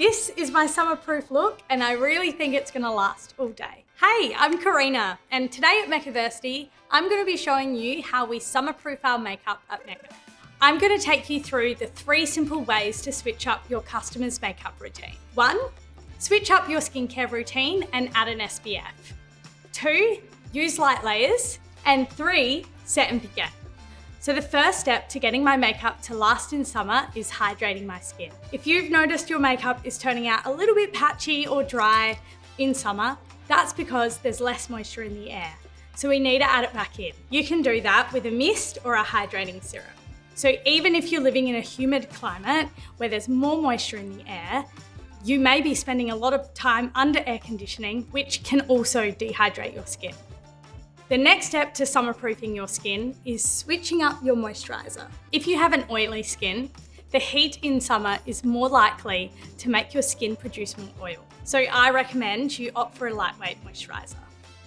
This is my summer-proof look and I really think it's gonna last all day. Hey, I'm Karina and today at MECCAversity, I'm gonna be showing you how we summer-proof our makeup at MECCA. I'm gonna take you through the 3 simple ways to switch up your customer's makeup routine. 1, switch up your skincare routine and add an SPF. 2, use light layers. And 3, set and forget. So the first step to getting my makeup to last in summer is hydrating my skin. If you've noticed your makeup is turning out a little bit patchy or dry in summer, that's because there's less moisture in the air. So we need to add it back in. You can do that with a mist or a hydrating serum. So even if you're living in a humid climate where there's more moisture in the air, you may be spending a lot of time under air conditioning, which can also dehydrate your skin. The next step to summer-proofing your skin is switching up your moisturiser. If you have an oily skin, the heat in summer is more likely to make your skin produce more oil. So I recommend you opt for a lightweight moisturiser.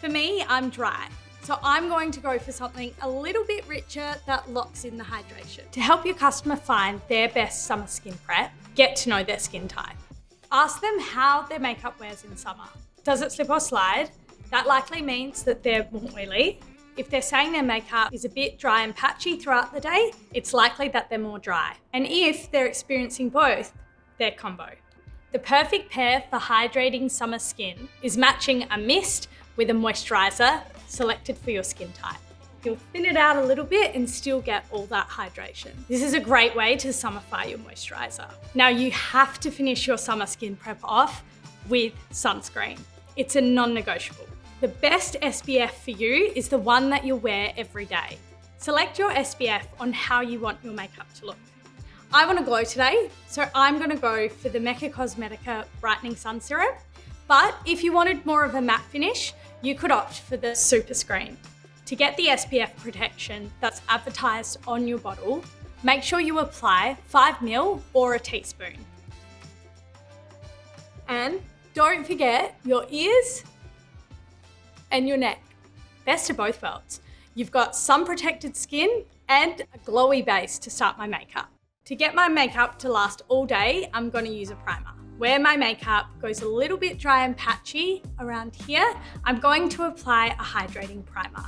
For me, I'm dry, so I'm going to go for something a little bit richer that locks in the hydration. To help your customer find their best summer skin prep, get to know their skin type. Ask them how their makeup wears in summer. Does it slip or slide? That likely means that they're more oily. If they're saying their makeup is a bit dry and patchy throughout the day, it's likely that they're more dry. And if they're experiencing both, they're combo. The perfect pair for hydrating summer skin is matching a mist with a moisturiser selected for your skin type. You'll thin it out a little bit and still get all that hydration. This is a great way to summerify your moisturiser. Now you have to finish your summer skin prep off with sunscreen. It's a non-negotiable. The best SPF for you is the one that you'll wear every day. Select your SPF on how you want your makeup to look. I want to glow today, so I'm going to go for the MECCA Cosmetica Brightening Sun Serum. But if you wanted more of a matte finish, you could opt for the Super Screen. To get the SPF protection that's advertised on your bottle, make sure you apply 5 ml or a teaspoon. And don't forget your ears and your neck. Best of both worlds. You've got sun protected skin and a glowy base to start my makeup. To get my makeup to last all day, I'm going to use a primer. Where my makeup goes a little bit dry and patchy around here, I'm going to apply a hydrating primer.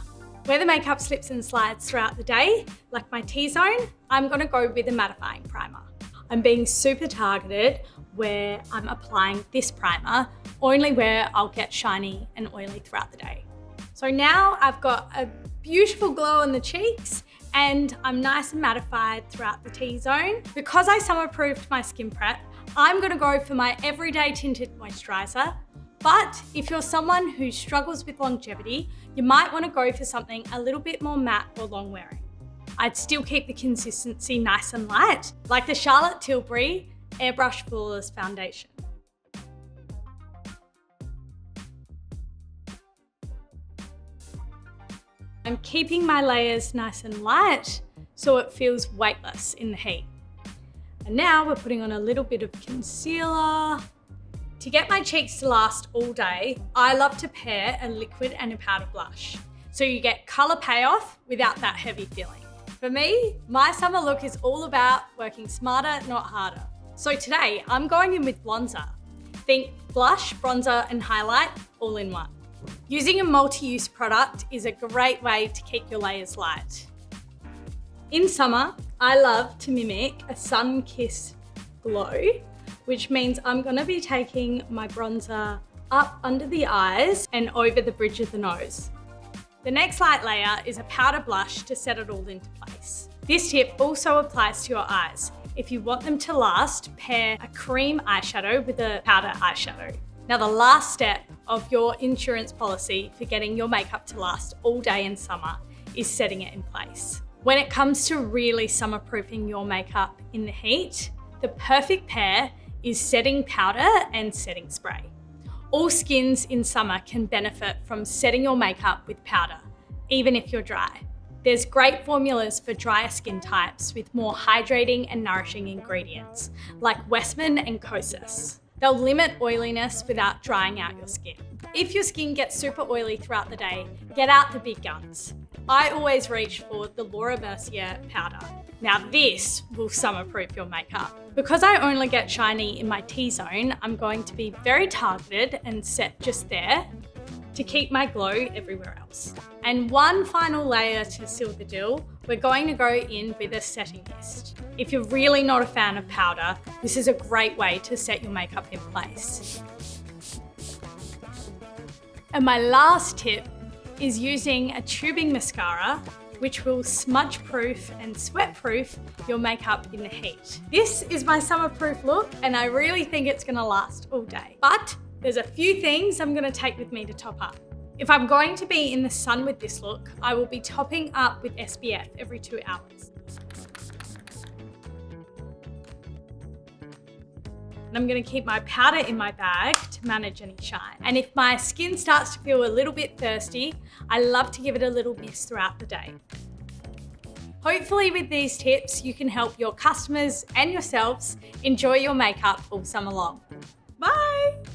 Where the makeup slips and slides throughout the day, like my T-zone, I'm going to go with a mattifying primer. I'm being super targeted where I'm applying this primer, only where I'll get shiny and oily throughout the day. So now I've got a beautiful glow on the cheeks and I'm nice and mattified throughout the T-zone. Because I summer-proofed my skin prep, I'm gonna go for my everyday tinted moisturiser. But if you're someone who struggles with longevity, you might wanna go for something a little bit more matte or long wearing. I'd still keep the consistency nice and light, like the Charlotte Tilbury Airbrush Flawless Foundation. I'm keeping my layers nice and light so it feels weightless in the heat. And now we're putting on a little bit of concealer. To get my cheeks to last all day, I love to pair a liquid and a powder blush. So you get colour payoff without that heavy feeling. For me, my summer look is all about working smarter, not harder. So today, I'm going in with bronzer. Think blush, bronzer, and highlight all in one. Using a multi-use product is a great way to keep your layers light. In summer, I love to mimic a sun-kissed glow, which means I'm gonna be taking my bronzer up under the eyes and over the bridge of the nose. The next light layer is a powder blush to set it all into place. This tip also applies to your eyes. If you want them to last, pair a cream eyeshadow with a powder eyeshadow. Now the last step of your insurance policy for getting your makeup to last all day in summer is setting it in place. When it comes to really summer-proofing your makeup in the heat, the perfect pair is setting powder and setting spray. All skins in summer can benefit from setting your makeup with powder, even if you're dry. There's great formulas for drier skin types with more hydrating and nourishing ingredients, like Westman and Kosas. They'll limit oiliness without drying out your skin. If your skin gets super oily throughout the day, get out the big guns. I always reach for the Laura Mercier powder. Now this will summer-proof your makeup. Because I only get shiny in my T-zone, I'm going to be very targeted and set just there to keep my glow everywhere else. And one final layer to seal the deal, we're going to go in with a setting mist. If you're really not a fan of powder, this is a great way to set your makeup in place. And my last tip is using a tubing mascara, which will smudge-proof and sweat-proof your makeup in the heat. This is my summer-proof look, and I really think it's gonna last all day. But there's a few things I'm gonna take with me to top up. If I'm going to be in the sun with this look, I will be topping up with SPF every 2 hours. And I'm gonna keep my powder in my bag to manage any shine. And if my skin starts to feel a little bit thirsty, I love to give it a little mist throughout the day. Hopefully with these tips, you can help your customers and yourselves enjoy your makeup all summer long. Bye!